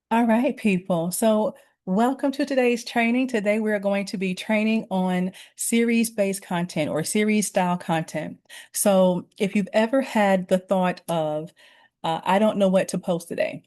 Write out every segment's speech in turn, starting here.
All right, people. So, welcome to today's training. Today, we're going to be training on series-based content or series-style content. So, if you've ever had the thought of, I don't know what to post today,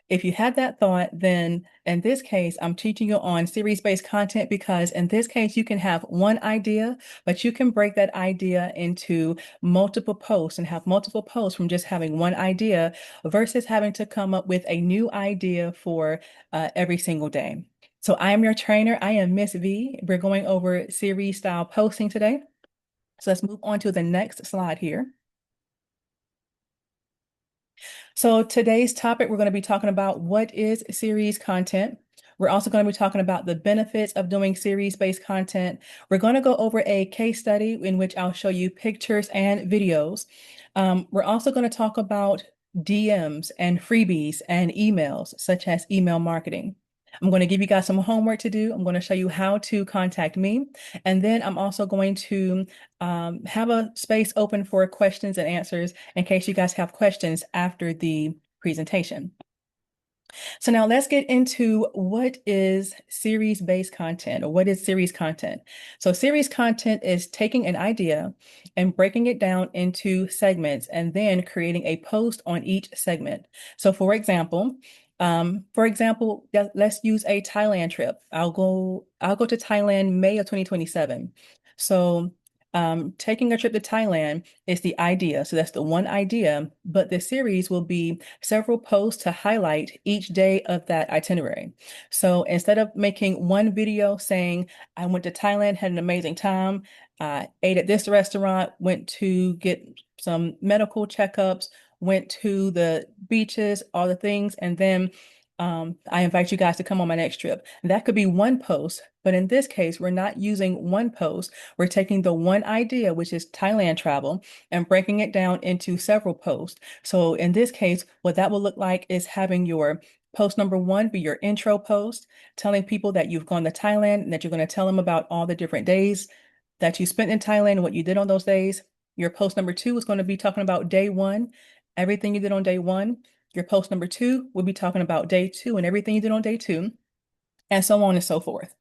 if you had that thought, then in this case, I'm teaching you on series-based content because in this case, you can have one idea, but you can break that idea into multiple posts and have multiple posts from just having one idea versus having to come up with a new idea for every single day. So I am your trainer. I am Miss V. We're going over series style posting today. So let's move on to the next slide here. So today's topic, we're going to be talking about what is series content. We're also going to be talking about the benefits of doing series-based content. We're going to go over a case study in which I'll show you pictures and videos. We're also going to talk about DMs and freebies and emails, such as email marketing. I'm going to give you guys some homework to do. I'm going to show you how to contact me. And then I'm also going to have a space open for questions and answers in case you guys have questions after the presentation. So now let's get into what is series-based content or what is series content. So series content is taking an idea and breaking it down into segments and then creating a post on each segment. So for example, let's use a Thailand trip. I'll go to Thailand May of 2027. So taking a trip to Thailand is the idea. So that's the one idea, but the series will be several posts to highlight each day of that itinerary. So instead of making one video saying, I went to Thailand, had an amazing time, ate at this restaurant, went to get some medical checkups, went to the beaches, all the things, and then I invite you guys to come on my next trip. That could be one post, but in this case, we're not using one post. We're taking the one idea, which is Thailand travel, and breaking it down into several posts. So in this case, what that will look like is having your post number one be your intro post, telling people that you've gone to Thailand and that you're going to tell them about all the different days that you spent in Thailand and what you did on those days. Your post number two is going to be talking about day one, everything you did on day one. Your post number two will be talking about day two and everything you did on day two, and so on and so forth.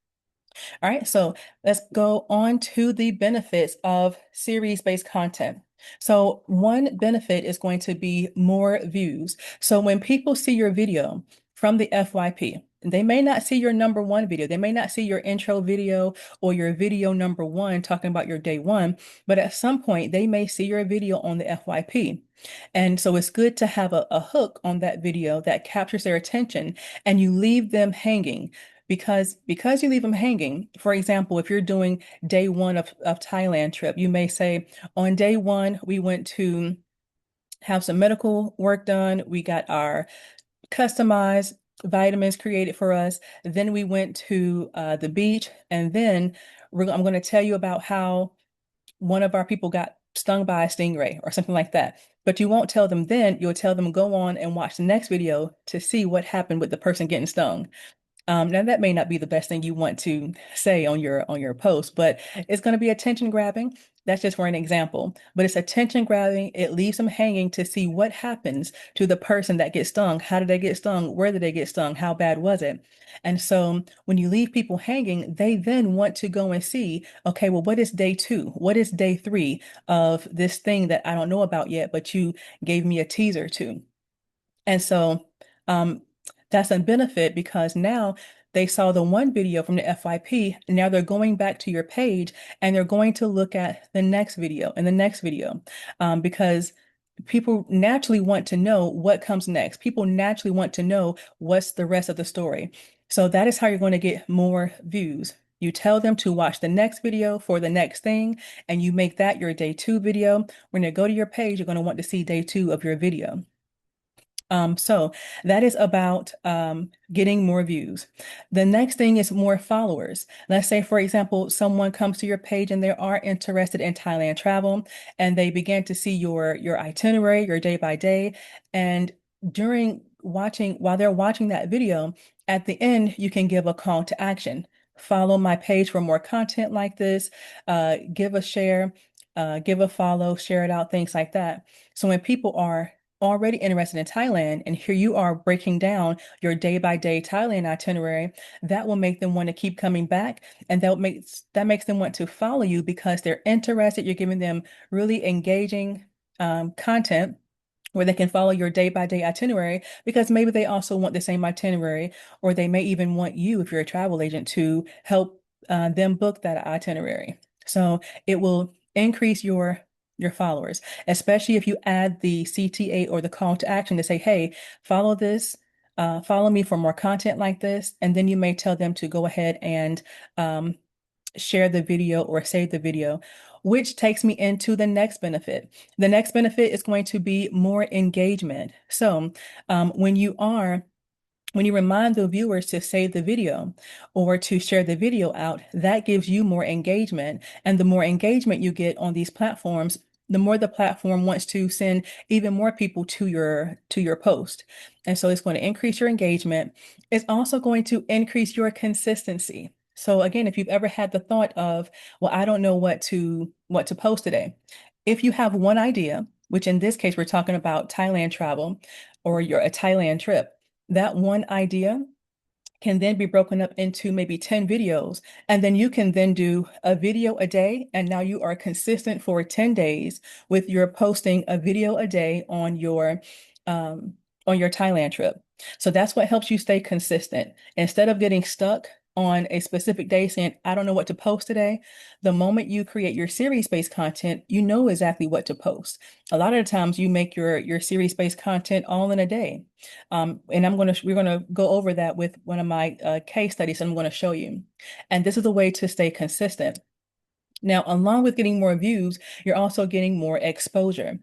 All right, so let's go on to the benefits of series-based content. So one benefit is going to be more views. So when people see your video from the FYP, they may not see your number one video. They may not see your intro video or your video number one talking about your day one, but at some point they may see your video on the FYP. And so it's good to have a hook on that video that captures their attention and you leave them hanging because you leave them hanging. For example, if you're doing day one of Thailand trip, you may say, on day one, we went to have some medical work done. We got our customized vitamins created for us. Then we went to the beach, and then I'm going to tell you about how one of our people got stung by a stingray or something like that. But you won't tell them then, you'll tell them go on and watch the next video to see what happened with the person getting stung. Now that may not be the best thing you want to say on your post, but it's going to be attention grabbing. That's just for an example, but it's attention grabbing. It leaves them hanging to see what happens to the person that gets stung. How did they get stung? Where did they get stung? How bad was it? And so when you leave people hanging, they then want to go and see, okay, well, what is day two? What is day three of this thing that I don't know about yet, but you gave me a teaser to? And so um, that's a benefit because now they saw the one video from the FYP. Now they're going back to your page and they're going to look at the next video and the next video because people naturally want to know what comes next. People naturally want to know what's the rest of the story. So that is how you're going to get more views. You tell them to watch the next video for the next thing, and you make that your day two video. When they go to your page, you're going to want to see day two of your video. So that is about getting more views. The next thing is more followers. Let's say, for example, someone comes to your page and they are interested in Thailand travel, and they begin to see your itinerary, your day by day, and while they're watching that video, at the end you can give a call to action. Follow my page for more content like this. Give a share, give a follow, share it out, things like that. So when people are already interested in Thailand, and here you are breaking down your day-by-day Thailand itinerary, that will make them want to keep coming back, and that makes them want to follow you because they're interested. You're giving them really engaging content where they can follow your day-by-day itinerary because maybe they also want the same itinerary, or they may even want you, if you're a travel agent, to help them book that itinerary. So it will increase your followers, especially if you add the CTA or the call to action to say, hey, follow this, follow me for more content like this. And then you may tell them to go ahead and um, share the video or save the video, which takes me into the next benefit. The next benefit is going to be more engagement. So um, when you are when you remind the viewers to save the video or to share the video out, that gives you more engagement. And the more engagement you get on these platforms, the more the platform wants to send even more people to your post. And so it's going to increase your engagement. It's also going to increase your consistency. So again, if you've ever had the thought of, well, I don't know what to post today. If you have one idea, which in this case we're talking about Thailand travel or a Thailand trip, that one idea can then be broken up into maybe 10 videos. And then you can then do a video a day. And now you are consistent for 10 days with your posting a video a day um, on your Thailand trip. So that's what helps you stay consistent. Instead of getting stuck on a specific day saying, I don't know what to post today, the moment you create your series-based content, you know exactly what to post. A lot of the times you make your series-based content all in a day. And we're gonna go over that with one of my case studies I'm going to show you. And this is a way to stay consistent. Now, along with getting more views, you're also getting more exposure.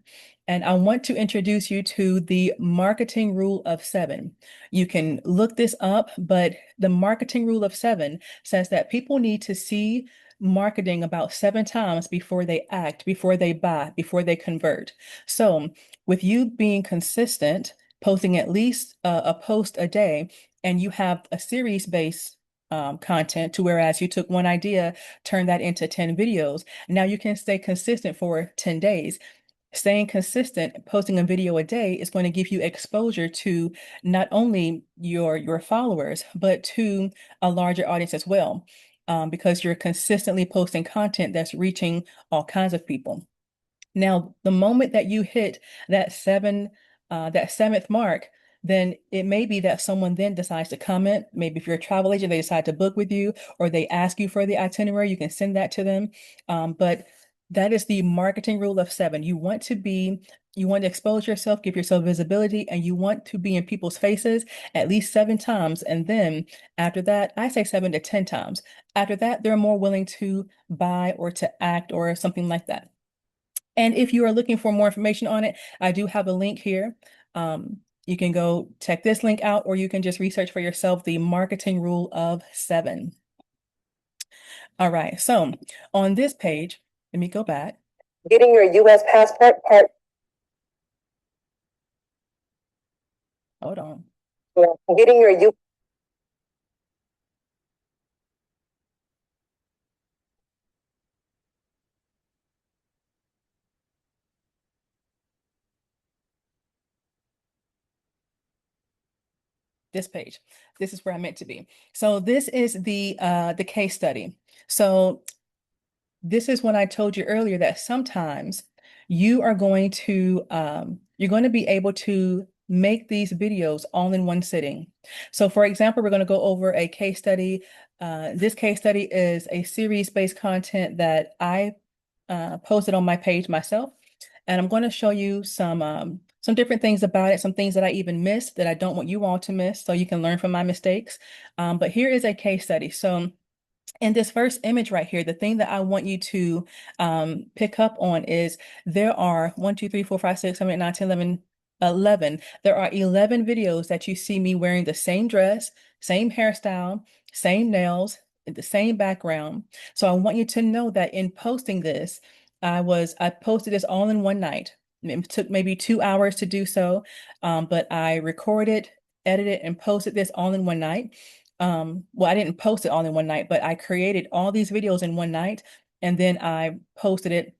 And I want to introduce you to the marketing rule of seven. You can look this up, but the marketing rule of seven says that people need to see marketing about 7 times before they act, before they buy, before they convert. So, with you being consistent, posting at least a post a day, and you have a series-based content, to whereas you took one idea, turned that into 10 videos. Now you can stay consistent for 10 days. Staying consistent, posting a video a day is going to give you exposure to not only your followers, but to a larger audience as well, because you're consistently posting content that's reaching all kinds of people. Now, the moment that you hit that seventh mark, then it may be that someone then decides to comment. Maybe if you're a travel agent, they decide to book with you, or they ask you for the itinerary, you can send that to them. But that is the marketing rule of seven. You want to expose yourself, give yourself visibility, and you want to be in people's faces at least 7 times. And then after that, I say 7 to 10 times. After that, they're more willing to buy or to act or something like that. And if you are looking for more information on it, I do have a link here. You can go check this link out, or you can just research for yourself the marketing rule of seven. All right, so on this page, let me go back. Getting your US passport part. Hold on. Getting your U. This page. This is where I meant to be. So this is the case study. So this is when I told you earlier that sometimes you're going to be able to make these videos all in one sitting. So for example, we're going to go over a case study. This case study is a series-based content that I posted on my page myself. And I'm going to show you some different things about it, some things that I even missed that I don't want you all to miss, so you can learn from my mistakes. But here is a case study. So in this first image right here, the thing that I want you to pick up on is there are 1, 2, 3, 4, 5, 6, 7, 8, 9, 10, 11, 11. There are 11 videos that you see me wearing the same dress, same hairstyle, same nails, the same background. So I want you to know that in posting this, I posted this all in one night. It took maybe 2 hours to do so, but I recorded, edited, and posted this all in one night. Well, I didn't post it all in one night, but I created all these videos in one night, and then I posted it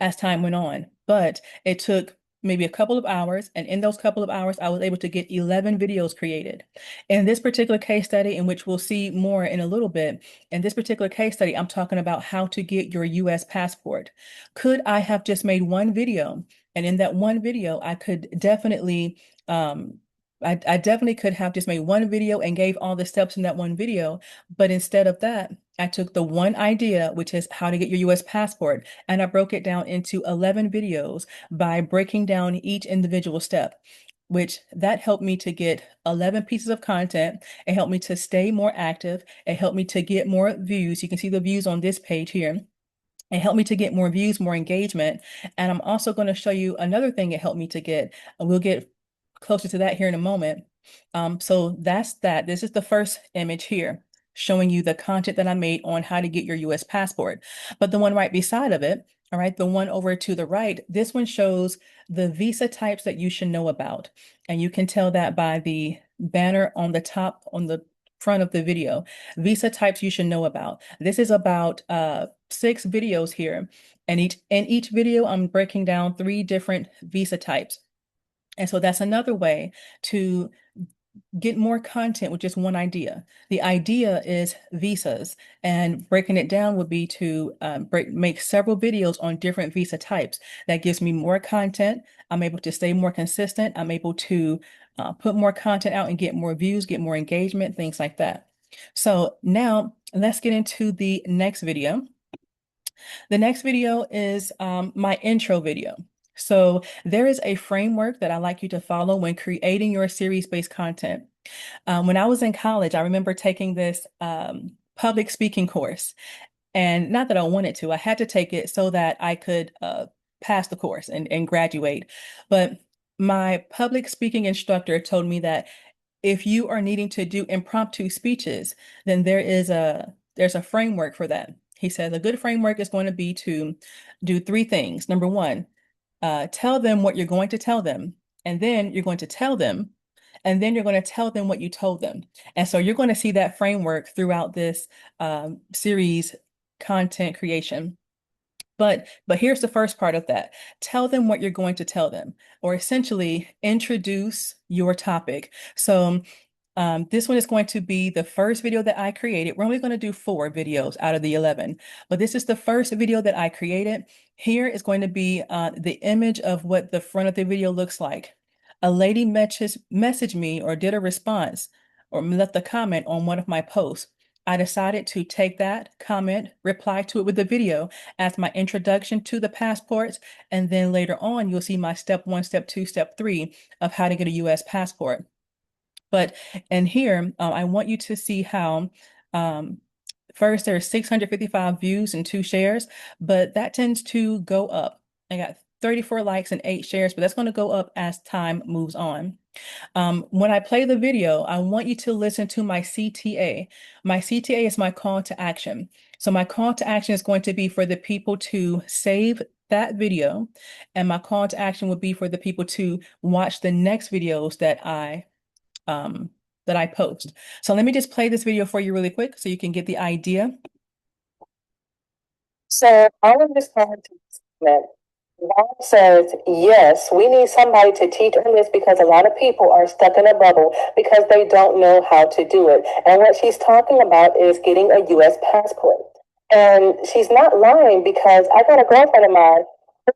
as time went on. But it took maybe a couple of hours, and in those couple of hours, I was able to get 11 videos created. In this particular case study, in which we'll see more in a little bit, in this particular case study, I'm talking about how to get your US passport. Could I have just made one video? And in that one video, I could definitely, I definitely could have just made one video and gave all the steps in that one video. But instead of that, I took the one idea, which is how to get your US passport, and I broke it down into 11 videos by breaking down each individual step, which that helped me to get 11 pieces of content. It helped me to stay more active. It helped me to get more views. You can see the views on this page here. It helped me to get more views, more engagement. And I'm also going to show you another thing it helped me to get. We'll get closer to that here in a moment. So that's that. This is the first image here, showing you the content that I made on how to get your US passport. But the one right beside of it, all right, the one over to the right, this one shows the visa types that you should know about. And you can tell that by the banner on the top, on the front of the video. Visa types you should know about. This is about 6 videos here. And each video, I'm breaking down 3 different visa types. And so that's another way to get more content with just one idea. The idea is visas, and breaking it down would be to make several videos on different visa types. That gives me more content. I'm able to stay more consistent. I'm able to put more content out and get more views, get more engagement, things like that. So now let's get into the next video. The next video is my intro video. So there is a framework that I like you to follow when creating your series-based content. When I was in college, I remember taking this public speaking course. And not that I wanted to, I had to take it so that I could pass the course and graduate. But my public speaking instructor told me that if you are needing to do impromptu speeches, then there's a framework for that. He says a good framework is going to be to do 3 things. Number one, tell them what you're going to tell them, and then you're going to tell them, and then you're going to tell them what you told them. And so you're going to see that framework throughout this series content creation. But here's the first part of that. Tell them what you're going to tell them, or essentially introduce your topic. So this one is going to be the first video that I created. We're only going to do 4 videos out of the 11, but this is the first video that I created. Here is going to be the image of what the front of the video looks like. A lady messaged me or did a response or left a comment on one of my posts. I decided to take that comment, reply to it with the video as my introduction to the passports, and then later on, you'll see my step 1, step 2, step 3 of how to get a US passport. But and here, I want you to see how first there's 655 views and 2 shares, but that tends to go up. I got 34 likes and 8 shares, but that's going to go up as time moves on. When I play the video, I want you to listen to my CTA. My CTA is my call to action. So my call to action is going to be for the people to save that video, and my call to action would be for the people to watch the next videos that I post. So let me just play this video for you really quick so you can get the idea. So all of this content Bob says, yes, we need somebody to teach on this because a lot of people are stuck in a bubble because they don't know how to do it. And what she's talking about is getting a U.S. passport. And she's not lying because I got a girlfriend of mine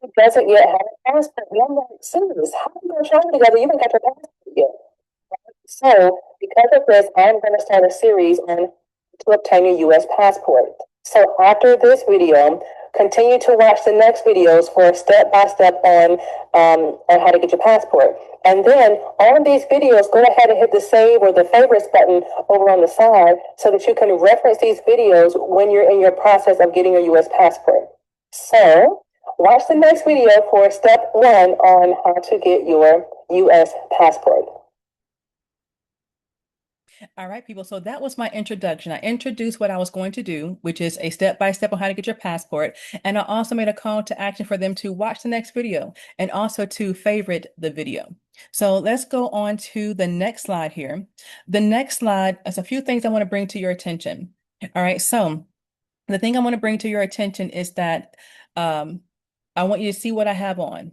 who doesn't yet have a passport. And I'm like, serious, how are you going to travel together? You haven't got your passport yet. So because of this, I'm going to start a series on to obtain a U.S. passport. So after this video, continue to watch the next videos for a step-by-step on how to get your passport. And then on these videos, go ahead and hit the save or the favorites button over on the side so that you can reference these videos when you're in your process of getting a U.S. passport. So watch the next video for step 1 on how to get your U.S. passport. All right, people. So that was my introduction. I introduced what I was going to do, which is a step-by-step on how to get your passport. And I also made a call to action for them to watch the next video and also to favorite the video. So let's go on to the next slide here. The next slide is a few things I want to bring to your attention. All right, so the thing I want to bring to your attention is that I want you to see what I have on.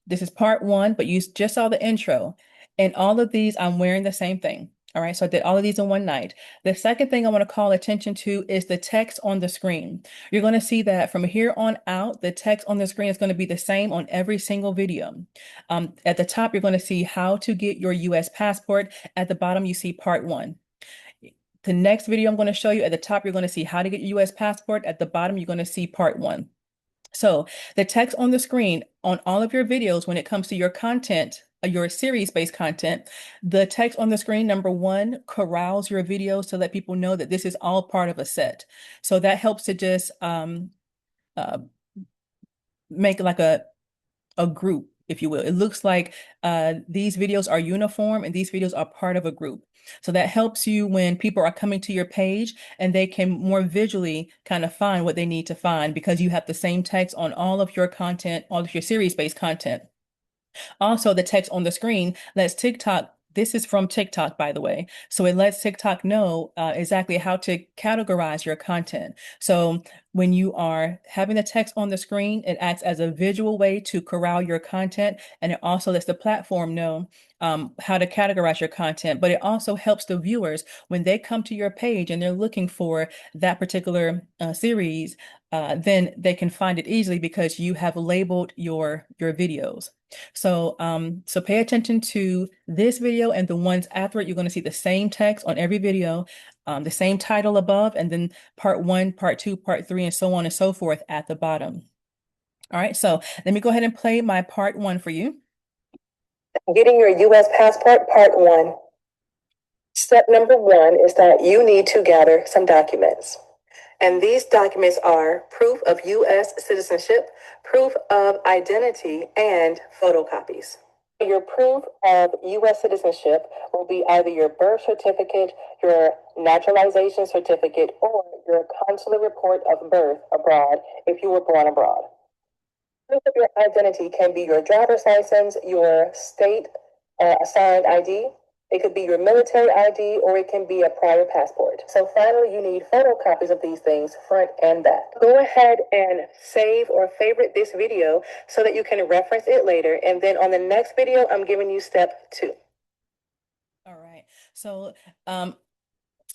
This is part one, but you just saw the intro. And all of these, I'm wearing the same thing. All right, so I did all of these in one night. The second thing I want to call attention to is the text on the screen. You're going to see that from here on out, the text on the screen is going to be the same on every single video. At the top, you're going to see how to get your US passport. At the bottom, you see part one. The next video I'm going to show you, at the top, you're going to see how to get your US passport. At the bottom, you're going to see part one. So the text on the screen on all of your videos, when it comes to your content, your series-based content, the text on the screen, number one, corrals your videos to let people know that this is all part of a set. So that helps to just uh, make like a group, if you will. It looks like these videos are uniform and these videos are part of a group. So that helps you when people are coming to your page and they can more visually kind of find what they need to find because you have the same text on all of your content, all of your series-based content. Also, the text on the screen lets TikTok, this is from TikTok, by the way. So it lets TikTok know exactly how to categorize your content. So when you are having the text on the screen, it acts as a visual way to corral your content. And it also lets the platform know how to categorize your content. But it also helps the viewers when they come to your page and they're looking for that particular series, then they can find it easily because you have labeled your videos. So pay attention to this video and the ones after it. You're going to see the same text on every video, the same title above, and then part one, part two, part three, and so on and so forth at the bottom. All right, so let me go ahead and play my part one for you. Getting your US passport, part one. Step number one is that you need to gather some documents. And these documents are proof of US citizenship, proof of identity, and photocopies. Your proof of US citizenship will be either your birth certificate, your naturalization certificate, or your consular report of birth abroad if you were born abroad. Proof of your identity can be your driver's license, your state assigned ID. It could be your military ID, or it can be a prior passport. So finally, you need photocopies of these things, front and back. Go ahead and save or favorite this video so that you can reference it later. And then on the next video, I'm giving you step two. All right. So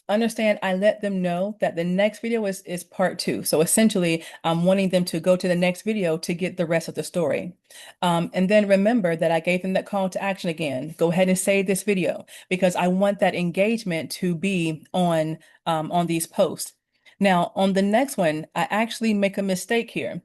understand I let them know that the next video is part two. So essentially, I'm wanting them to go to the next video to get the rest of the story. And then remember that I gave them that call to action again. Go ahead and save this video because I want that engagement to be on these posts. Now, on the next one, I actually make a mistake here.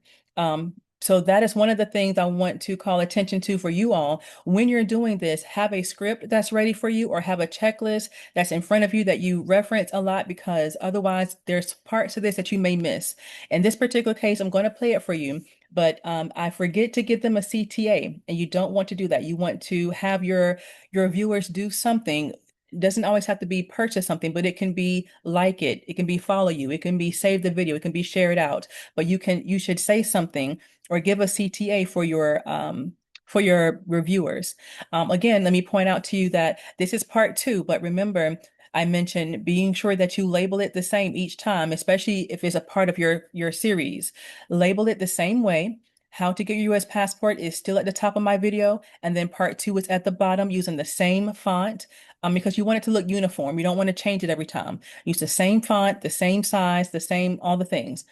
So that is one of the things I want to call attention to for you all. When you're doing this, have a script that's ready for you or have a checklist that's in front of you that you reference a lot because otherwise there's parts of this that you may miss. In this particular case, I'm going to play it for you, but I forget to give them a CTA and you don't want to do that. You want to have your viewers do something. It doesn't always have to be purchase something, but it can be like it can be follow you, it can be save the video, it can be share it out. But you should say something or give a CTA for your reviewers. Again, let me point out to you that this is part two, but remember, I mentioned being sure that you label it the same each time, especially if it's a part of your series. Label it the same way. How to get your US passport is still at the top of my video, and then part two is at the bottom using the same font because you want it to look uniform. You don't want to change it every time. Use the same font, the same size, the same, all the things.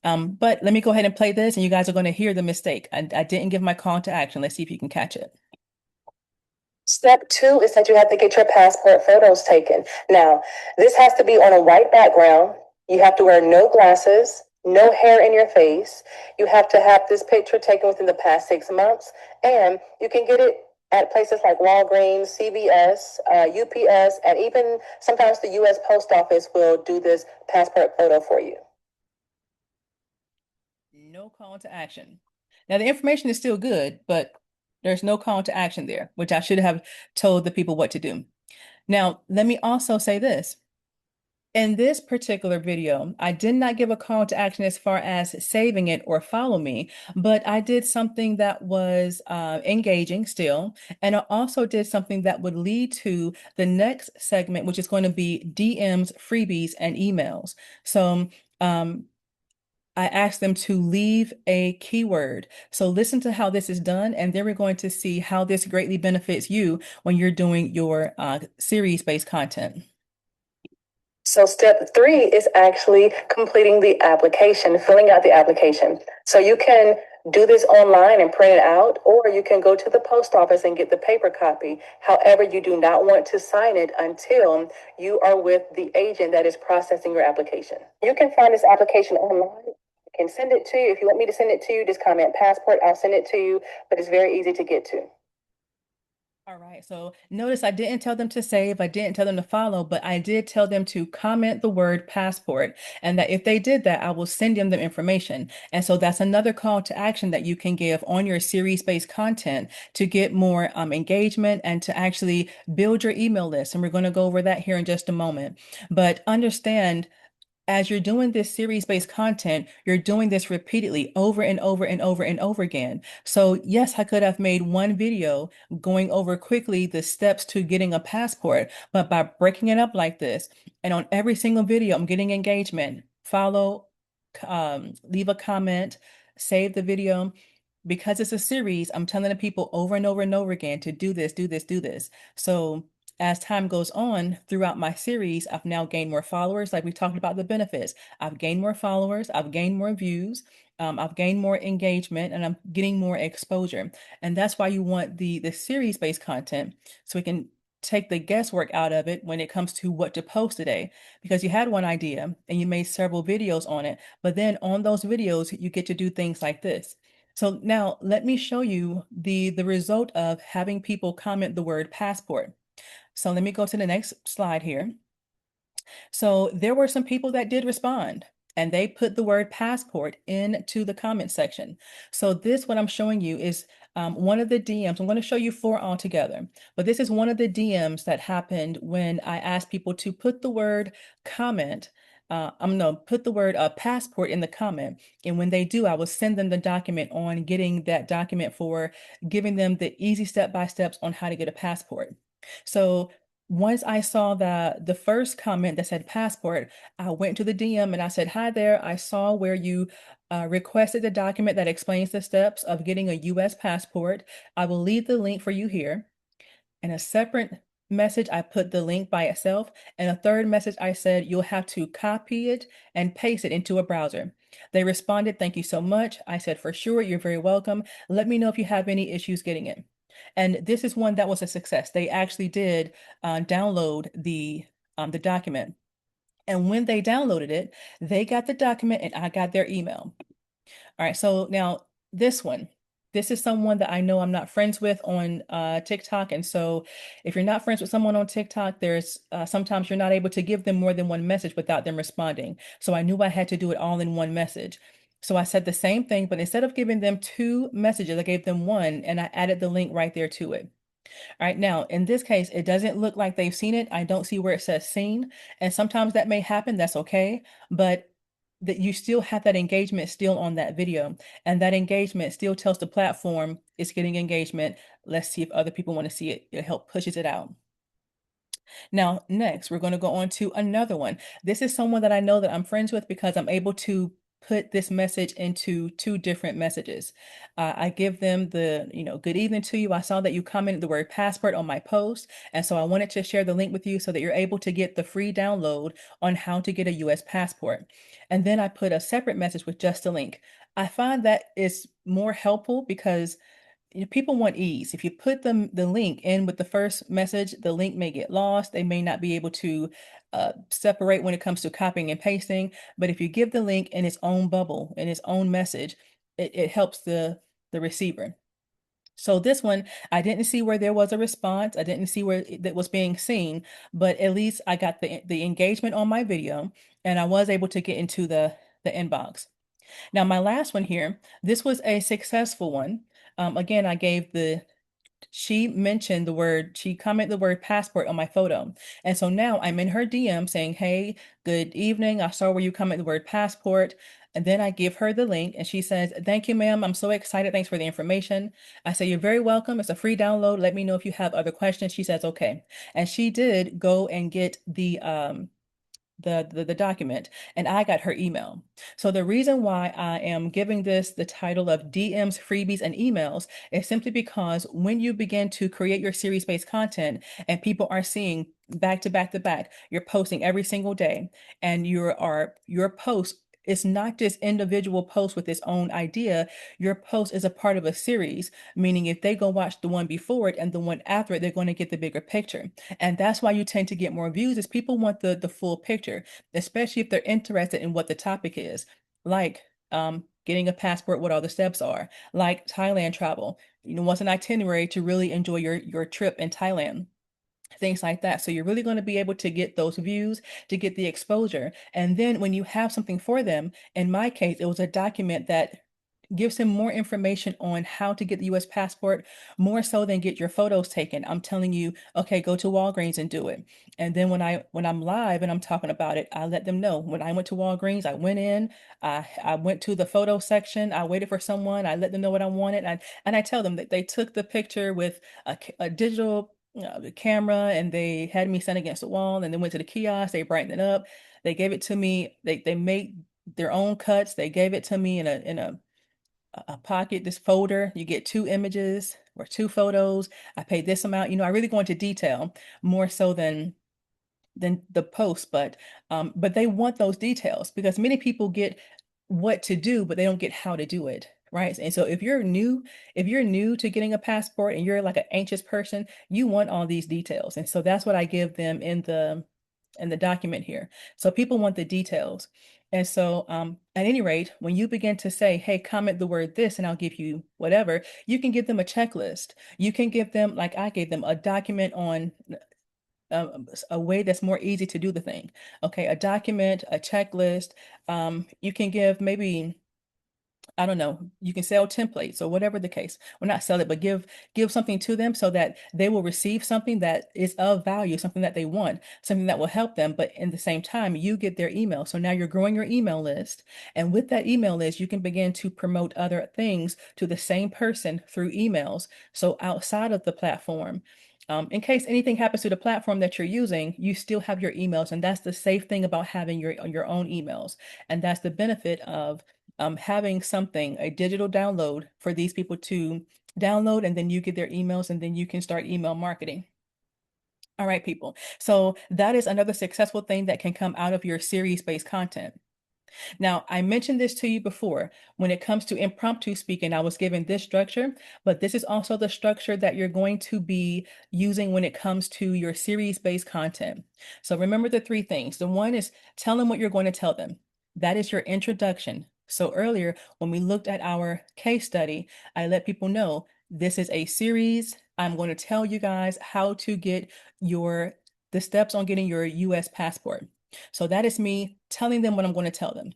But let me go ahead and play this, and you guys are going to hear the mistake. I didn't give my call to action. Let's see if you can catch it. Step two is that you have to get your passport photos taken. Now, this has to be on a white background. You have to wear no glasses, no hair in your face. You have to have this picture taken within the past 6 months, and you can get it at places like Walgreens, CVS, UPS, and even sometimes the U.S. Post Office will do this passport photo for you. No call to action. Now, the information is still good, but there's no call to action there, which I should have told the people what to do. Now, let me also say this. In this particular video, I did not give a call to action as far as saving it or follow me, but I did something that was engaging still. And I also did something that would lead to the next segment, which is going to be DMs, freebies, and emails. So I asked them to leave a keyword. So listen to how this is done, and then we're going to see how this greatly benefits you when you're doing your series-based content. So step three is actually completing the application, filling out the application. So you can do this online and print it out, or you can go to the post office and get the paper copy. However, you do not want to sign it until you are with the agent that is processing your application. You can find this application online. I can send it to you. If you want me to send it to you, just comment passport. I'll send it to you, but it's very easy to get to. All right, so notice I didn't tell them to save, I didn't tell them to follow, but I did tell them to comment the word passport, and that if they did that, I will send them the information. And so that's another call to action that you can give on your series-based content to get more engagement and to actually build your email list. And we're going to go over that here in just a moment. But understand, as you're doing this series-based content, you're doing this repeatedly over and over and over and over again. So yes, I could have made one video going over quickly the steps to getting a passport, but by breaking it up like this, and on every single video, I'm getting engagement, follow, leave a comment, save the video. Because it's a series, I'm telling the people over and over and over again to do this, do this, do this. So as time goes on throughout my series, I've now gained more followers. Like we talked about the benefits. I've gained more followers, I've gained more views, I've gained more engagement, and I'm getting more exposure. And that's why you want the series-based content, so we can take the guesswork out of it when it comes to what to post today. Because you had one idea and you made several videos on it, but then on those videos, you get to do things like this. So now let me show you the result of having people comment the word passport. So let me go to the next slide here. So there were some people that did respond, and they put the word passport into the comment section. So this, what I'm showing you, is one of the DMs. I'm going to show you four altogether, but this is one of the DMs that happened when I asked people to put the word comment. I'm no, put the word passport in the comment. And when they do, I will send them the document on getting that document for giving them the easy step-by-steps on how to get a passport. So once I saw the first comment that said passport, I went to the DM and I said, "Hi there, I saw where you requested the document that explains the steps of getting a US passport. I will leave the link for you here." In a separate message, I put the link by itself. And a third message, I said, "You'll have to copy it and paste it into a browser." They responded, "Thank you so much." I said, "For sure, you're very welcome. Let me know if you have any issues getting it." And this is one that was a success. They actually did download the document. And when they downloaded it, they got the document and I got their email. All right, so now this one. This is someone that I know I'm not friends with on TikTok. And so if you're not friends with someone on TikTok, there's sometimes you're not able to give them more than one message without them responding. So I knew I had to do it all in one message. So I said the same thing, but instead of giving them two messages, I gave them one and I added the link right there to it. All right, now in this case, it doesn't look like they've seen it. I don't see where it says seen. And sometimes that may happen, that's okay. But that you still have that engagement still on that video. And that engagement still tells the platform it's getting engagement. Let's see if other people want to see it. It help pushes it out. Now, next, we're going to go on to another one. This is someone that I know that I'm friends with because I'm able to put this message into two different messages. I give them the, good evening to you. I saw that you commented the word passport on my post. And so I wanted to share the link with you so that you're able to get the free download on how to get a US passport. And then I put a separate message with just a link. I find that is more helpful because people want ease. If you put the link in with the first message, the link may get lost. They may not be able to separate when it comes to copying and pasting. But if you give the link in its own bubble, in its own message, it helps the receiver. So this one, I didn't see where there was a response. I didn't see where that was being seen, but at least I got the engagement on my video, and I was able to get into the inbox. Now, my last one here, this was a successful one. Again, she mentioned she commented the word passport on my photo. And so now I'm in her DM saying, "Hey, good evening. I saw where you commented the word passport." And then I give her the link and she says, "Thank you, ma'am. I'm so excited. Thanks for the information." I say, "You're very welcome. It's a free download. Let me know if you have other questions." She says, "Okay." And she did go and get the document, and I got her email. So the reason why I am giving this the title of DMs, freebies, and emails is simply because when you begin to create your series-based content and people are seeing back to back to back, you're posting every single day, and your post is not just individual posts with its own idea. Your post is a part of a series, meaning if they go watch the one before it and the one after it, they're going to get the bigger picture. And that's why you tend to get more views is people want the full picture, especially if they're interested in what the topic is, like getting a passport, what all the steps are, like Thailand travel. What's an itinerary to really enjoy your trip in Thailand? Things like that. So you're really going to be able to get those views, to get the exposure. And then when you have something for them, in my case, it was a document that gives him more information on how to get the US passport, more so than get your photos taken. I'm telling you, okay, go to Walgreens and do it. And then when I'm live and I'm talking about it, I let them know. When I went to Walgreens, I went in, I went to the photo section, I waited for someone, I let them know what I wanted, and I tell them that they took the picture with a digital camera and they had me stand against the wall and then went to the kiosk, they brightened it up, they gave it to me, they made their own cuts, they gave it to me in a pocket, this folder. You get two images or two photos. I paid this amount. I really go into detail more so than the post, but they want those details because many people get what to do, but they don't get how to do it. Right. And so if you're new to getting a passport and you're like an anxious person, you want all these details. And so that's what I give them in the document here. So people want the details. And so at any rate, when you begin to say, hey, comment the word this and I'll give you whatever, you can give them a checklist. You can give them, like I gave them, a document on a way that's more easy to do the thing. Okay, a document, a checklist. You can give maybe, I don't know, you can sell templates or whatever the case. Well, not sell it, but give something to them so that they will receive something that is of value, something that they want, something that will help them. But in the same time, you get their email. So now you're growing your email list. And with that email list, you can begin to promote other things to the same person through emails. So outside of the platform. In case anything happens to the platform that you're using, you still have your emails, and that's the safe thing about having your own emails, and that's the benefit of having something, a digital download for these people to download, and then you get their emails, and then you can start email marketing. All right, people. So that is another successful thing that can come out of your series-based content. Now, I mentioned this to you before. When it comes to impromptu speaking, I was given this structure, but this is also the structure that you're going to be using when it comes to your series-based content. So remember the three things. The one is tell them what you're going to tell them. That is your introduction. So earlier, when we looked at our case study, I let people know this is a series. I'm going to tell you guys how to get the steps on getting your US passport. So that is me telling them what I'm going to tell them.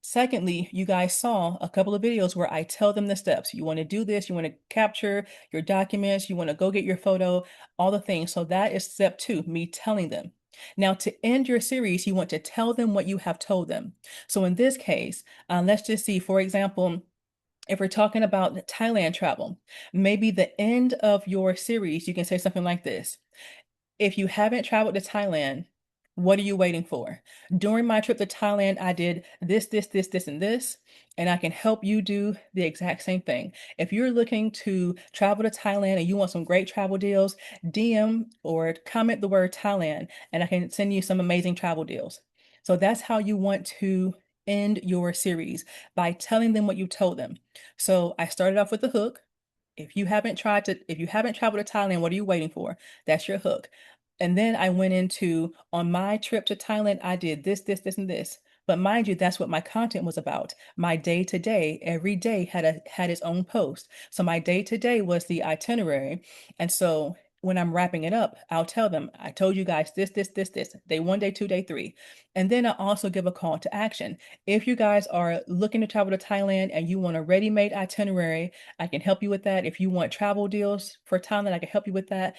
Secondly, you guys saw a couple of videos where I tell them the steps. You want to do this, you want to capture your documents, you want to go get your photo, all the things. So that is step two, me telling them. Now, to end your series, you want to tell them what you have told them. So in this case, let's just see, for example, if we're talking about Thailand travel, maybe the end of your series, you can say something like this. If you haven't traveled to Thailand, what are you waiting for? During my trip to Thailand, I did this, and this, and I can help you do the exact same thing. If you're looking to travel to Thailand and you want some great travel deals, DM or comment the word Thailand, and I can send you some amazing travel deals. So that's how you want to end your series by telling them what you told them. So I started off with the hook. If you haven't traveled to Thailand, what are you waiting for? That's your hook. And then I went into, on my trip to Thailand, I did this, and this. But mind you, that's what my content was about. My day to day, every day had its own post. So my day to day was the itinerary. And so when I'm wrapping it up, I'll tell them, I told you guys this, day one, day two, day three. And then I also give a call to action. If you guys are looking to travel to Thailand and you want a ready-made itinerary, I can help you with that. If you want travel deals for Thailand, I can help you with that.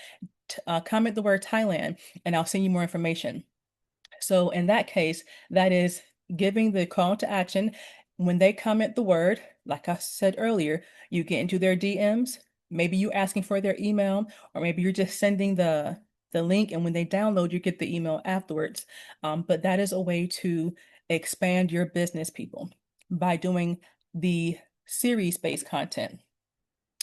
Comment the word Thailand and I'll send you more information. So in that case, that is giving the call to action. When they comment the word, like I said earlier, you get into their DMs. Maybe you're asking for their email, or maybe you're just sending the link, and when they download, you get the email afterwards. But that is a way to expand your business, people, by doing the series-based content.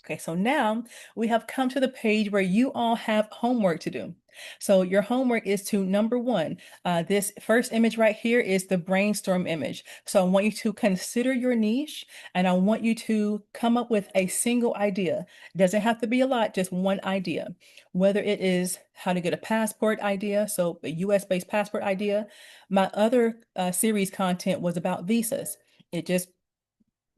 Okay, so now we have come to the page where you all have homework to do. So your homework is to, number one, this first image right here is the brainstorm image. So I want you to consider your niche, and I want you to come up with a single idea. It doesn't have to be a lot, just one idea. Whether it is how to get a passport idea, so a US-based passport idea. My other series content was about visas. It just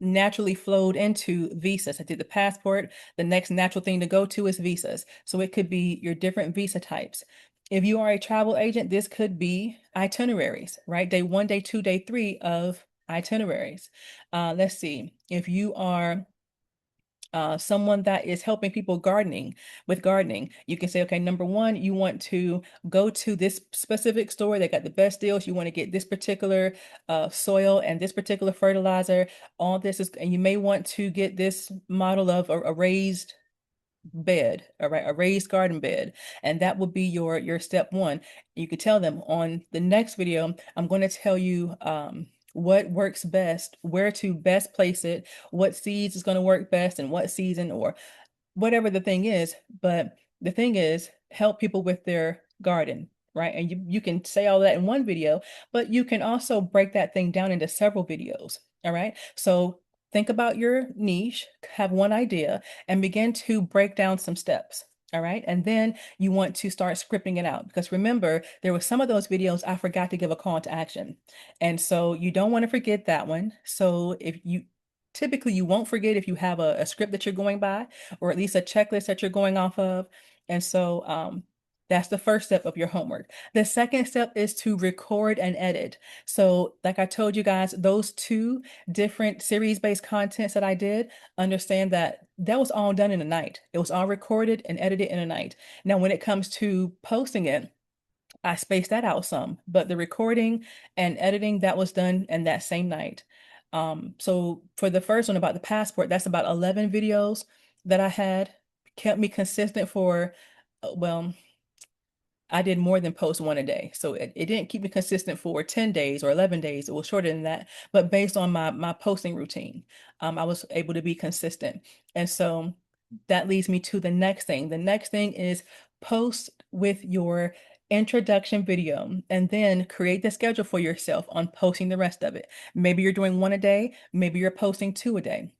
naturally flowed into visas. I did the passport. The next natural thing to go to is visas. So it could be your different visa types. If you are a travel agent, this could be itineraries, right? Day one, day two, day three of itineraries. Let's see. If you are someone that is helping people gardening, you can say, okay, number one, you want to go to this specific store. They got the best deals. You want to get this particular soil and this particular fertilizer. All this is, and you may want to get this model of a raised bed, all right, a raised garden bed, and that would be your step one. You could tell them on the next video, I'm going to tell you what works best, where to best place it, what seeds is going to work best, and what season or whatever the thing is. But the thing is, help people with their garden, right? And you can say all that in one video, but you can also break that thing down into several videos. All right. So think about your niche, have one idea, and begin to break down some steps. All right. And then you want to start scripting it out, because remember, there were some of those videos I forgot to give a call to action. And so you don't want to forget that one. So if you typically you won't forget if you have a script that you're going by, or at least a checklist that you're going off of. And so that's the first step of your homework. The second step is to record and edit. So like I told you guys, those two different series-based contents that I did, understand that that was all done in a night. It was all recorded and edited in a night. Now, when it comes to posting it, I spaced that out some, but the recording and editing that was done in that same night. So for the first one about the passport, that's about 11 videos that I had, kept me consistent for, well, I did more than post one a day. So it didn't keep me consistent for 10 days or 11 days. It was shorter than that. But based on my posting routine, I was able to be consistent. And so that leads me to the next thing. The next thing is post with your introduction video, and then create the schedule for yourself on posting the rest of it. Maybe you're doing one a day, maybe you're posting two a day.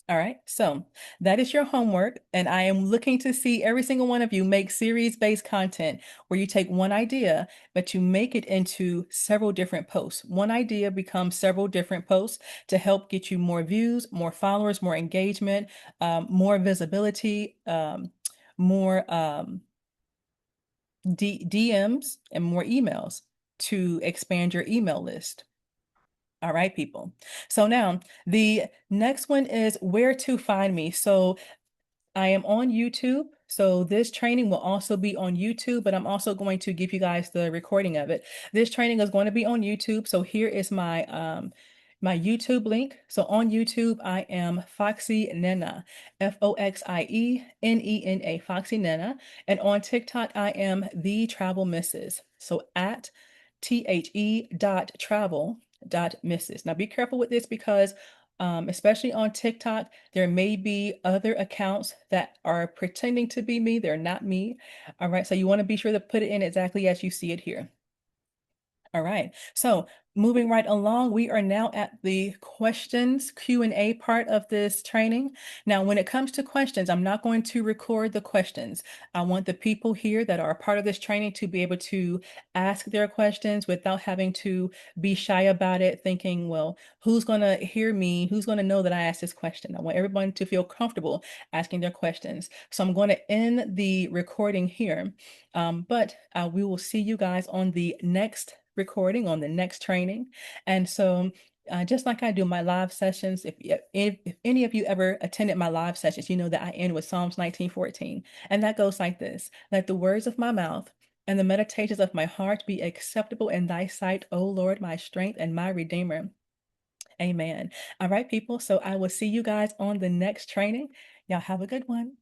All right, so that is your homework, and I am looking to see every single one of you make series-based content where you take one idea, but you make it into several different posts. One idea becomes several different posts to help get you more views, more followers, more engagement, more visibility, more DMs, and more emails to expand your email list. All right, people. So now the next one is where to find me. So I am on YouTube. So this training will also be on YouTube, but I'm also going to give you guys the recording of it. This training is going to be on YouTube. So here is my YouTube link. So on YouTube, I am Foxy Nena, FOXIENENA, Foxy Nena. And on TikTok, I am The Travel Misses. So at THE.travel.misses. Now be careful with this, because especially on TikTok, there may be other accounts that are pretending to be me. They're not me. All right. So you want to be sure to put it in exactly as you see it here. All right. So moving right along, we are now at the questions Q&A part of this training. Now, when it comes to questions, I'm not going to record the questions. I want the people here that are a part of this training to be able to ask their questions without having to be shy about it, thinking, well, who's going to hear me? Who's going to know that I asked this question? I want everyone to feel comfortable asking their questions. So I'm going to end the recording here, but we will see you guys on the next recording, on the next training. And so just like I do my live sessions, if any of you ever attended my live sessions, you know that I end with Psalms 19:14. And that goes like this: let the words of my mouth and the meditations of my heart be acceptable in thy sight, O Lord, my strength and my redeemer. Amen. All right, people. So I will see you guys on the next training. Y'all have a good one.